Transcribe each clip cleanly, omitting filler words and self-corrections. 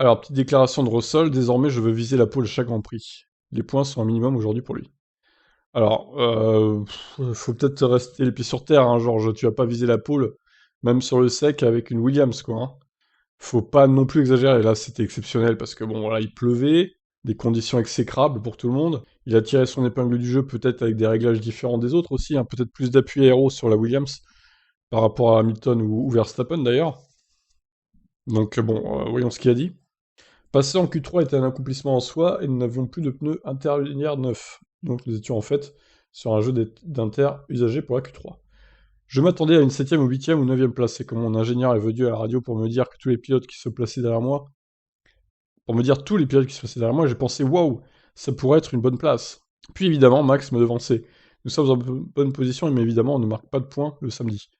Alors, petite déclaration de Russell, désormais je veux viser la pole à chaque Grand Prix. Les points sont un minimum aujourd'hui pour lui. Alors, faut peut-être rester les pieds sur terre, hein, Georges, tu vas pas viser la pole, même sur le sec avec une Williams, quoi, hein. Faut pas non plus exagérer, là c'était exceptionnel parce que bon, voilà, il pleuvait, des conditions exécrables pour tout le monde. Il a tiré son épingle du jeu peut-être avec des réglages différents des autres aussi, hein, peut-être plus d'appui aéro sur la Williams par rapport à Hamilton ou Verstappen d'ailleurs. Donc bon, voyons ce qu'il a dit. Passer en Q3 était un accomplissement en soi et nous n'avions plus de pneus interlinéaires neufs. Donc nous étions en fait sur un jeu d'inter usagé pour la Q3. Je m'attendais à une 7ème ou 8ème ou 9ème place. C'est comme mon ingénieur est venu à la radio pour me dire que tous les pilotes qui se plaçaient derrière moi, pour me dire tous les pilotes qui se plaçaient derrière moi, j'ai pensé waouh, ça pourrait être une bonne place. Puis évidemment, Max me devançait. Nous sommes en bonne position, mais évidemment, on ne marque pas de points le samedi.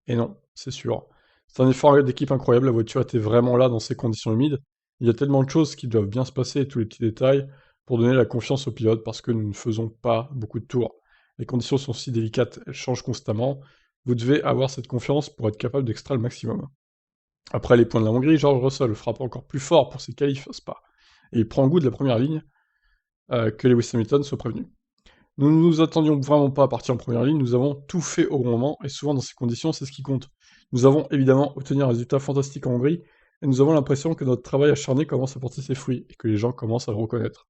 Et non, c'est sûr. C'est un effort d'équipe incroyable, la voiture était vraiment là dans ces conditions humides. Il y a tellement de choses qui doivent bien se passer, tous les petits détails, pour donner la confiance aux pilotes, parce que nous ne faisons pas beaucoup de tours. Les conditions sont si délicates, elles changent constamment. Vous devez avoir cette confiance pour être capable d'extraire le maximum. Après les points de la Hongrie, George Russell frappe encore plus fort pour ses qualifs à Spa. Et il prend goût de la première ligne, que Lewis Hamilton soit prévenu. Nous ne nous attendions vraiment pas à partir en première ligne, nous avons tout fait au bon moment, et souvent dans ces conditions, c'est ce qui compte. Nous avons évidemment obtenu un résultat fantastique en Hongrie, et nous avons l'impression que notre travail acharné commence à porter ses fruits, et que les gens commencent à le reconnaître.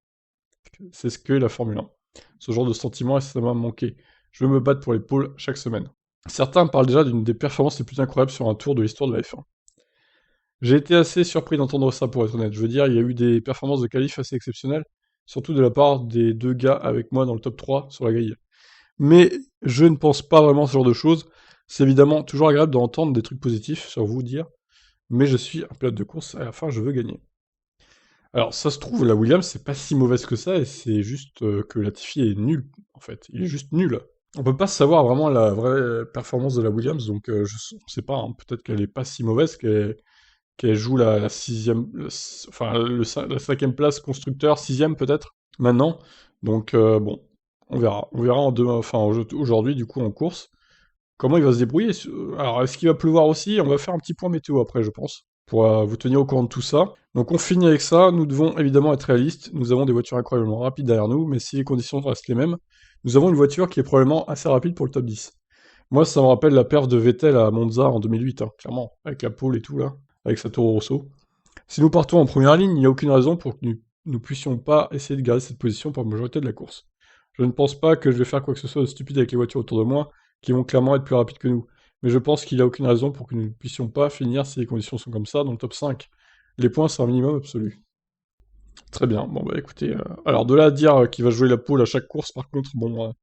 C'est ce qu'est la Formule 1. Ce genre de sentiment, et ça m'a manqué. Je veux me battre pour les pôles chaque semaine. Certains parlent déjà d'une des performances les plus incroyables sur un tour de l'histoire de la F1. J'ai été assez surpris d'entendre ça, pour être honnête. Je veux dire, il y a eu des performances de qualif assez exceptionnelles, surtout de la part des deux gars avec moi dans le top 3 sur la grille. Mais je ne pense pas vraiment à ce genre de choses. C'est évidemment toujours agréable d'entendre des trucs positifs sur vous dire, mais je suis un pilote de course, à la fin je veux gagner. Alors ça se trouve, la Williams c'est pas si mauvaise que ça, et c'est juste que Latifi est nul, en fait. Il est juste nul. On peut pas savoir vraiment la vraie performance de la Williams, donc on sait pas, hein. Peut-être qu'elle est pas si mauvaise, qu'elle joue la sixième, enfin la cinquième place constructeur, sixième peut-être, maintenant. Donc bon, on verra. On verra aujourd'hui, du coup, en course, comment il va se débrouiller. Alors, est-ce qu'il va pleuvoir aussi? On va faire un petit point météo après, je pense, pour vous tenir au courant de tout ça. Donc on finit avec ça, nous devons évidemment être réalistes, nous avons des voitures incroyablement rapides derrière nous, mais si les conditions restent les mêmes, nous avons une voiture qui est probablement assez rapide pour le top 10. Moi, ça me rappelle la perf de Vettel à Monza en 2008, hein, clairement, avec la pole et tout, là, avec sa Toro Rosso. Si nous partons en première ligne, il n'y a aucune raison pour que nous puissions pas essayer de garder cette position pour la majorité de la course. Je ne pense pas que je vais faire quoi que ce soit de stupide avec les voitures autour de moi, qui vont clairement être plus rapides que nous. Mais je pense qu'il n'y a aucune raison pour que nous ne puissions pas finir, si les conditions sont comme ça, dans le top 5. Les points, c'est un minimum absolu. Très bien, bon bah écoutez, alors de là à dire qu'il va jouer la pole à chaque course, par contre, bon,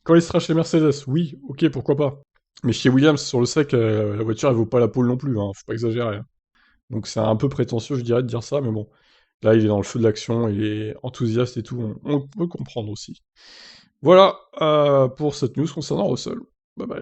quand il sera chez Mercedes, oui, ok, pourquoi pas. Mais chez Williams, sur le sec, la voiture, elle vaut pas la pole non plus, hein, faut pas exagérer, hein. Donc c'est un peu prétentieux, je dirais, de dire ça, mais bon. Là, il est dans le feu de l'action, il est enthousiaste et tout, on peut comprendre aussi. Voilà pour cette news concernant Russell. Bye bye.